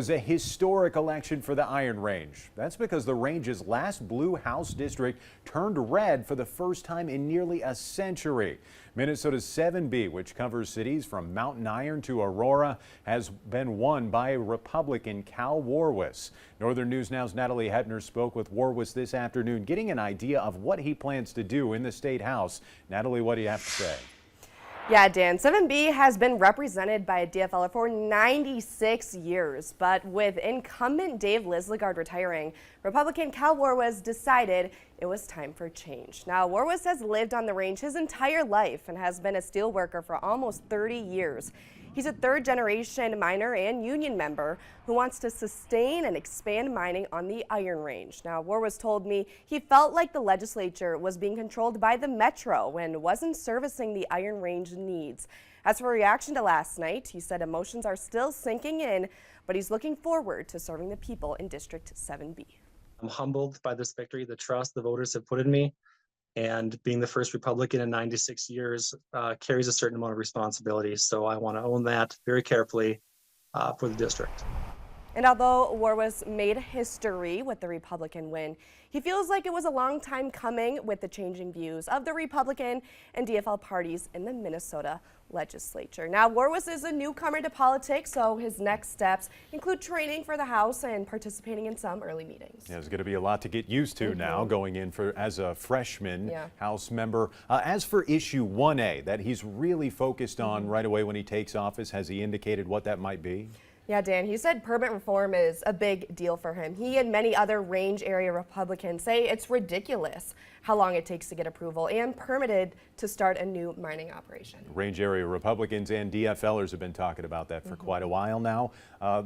It was a historic election for the Iron Range. That's because the range's last blue House district turned red for the first time in nearly a century. Minnesota's 7B, which covers cities from Mountain Iron to Aurora, has been won by Republican Cal Warwas. Northern News Now's Natalie Hebner spoke with Warwas this afternoon, getting an idea of what he plans to do in the state house. Natalie, what do you have to say? Yeah, Dan, 7B has been represented by a DFLer for 96 years, but with incumbent Dave Lislegard retiring, Republican Cal Warwas decided it was time for change. Now, Warwas has lived on the range his entire life and has been a steel worker for almost 30 years. He's a third-generation miner and union member who wants to sustain and expand mining on the Iron Range. Now, Warwas told me he felt like the legislature was being controlled by the Metro and wasn't servicing the Iron Range needs. As for reaction to last night, he said emotions are still sinking in, but he's looking forward to serving the people in District 7B. I'm humbled by this victory, the trust the voters have put in me. And being the first Republican in 96 years carries a certain amount of responsibility. So I want to own that very carefully for the district. And although Warwas made history with the Republican win, he feels like it was a long time coming with the changing views of the Republican and DFL parties in the Minnesota legislature. Now, Warwas is a newcomer to politics, so his next steps include training for the House and participating in some early meetings. Yeah, there's going to be a lot to get used to now going in as a freshman House member. As for issue 1A that he's really focused on right away when he takes office, has he indicated what that might be? Yeah, Dan, he said permit reform is a big deal for him. He and many other range area Republicans say it's ridiculous how long it takes to get approval and permitted to start a new mining operation. Range area Republicans and DFLers have been talking about that for quite a while now.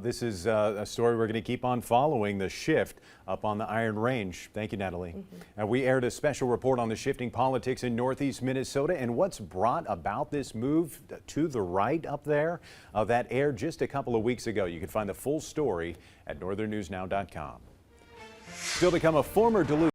This is a story we're going to keep on following, the shift up on the Iron Range. Thank you, Natalie. We aired a special report on the shifting politics in northeast Minnesota and what's brought about this move to the right up there. That aired just a couple of weeks ago. You can find the full story at northernnewsnow.com. Still to come, a former Duluth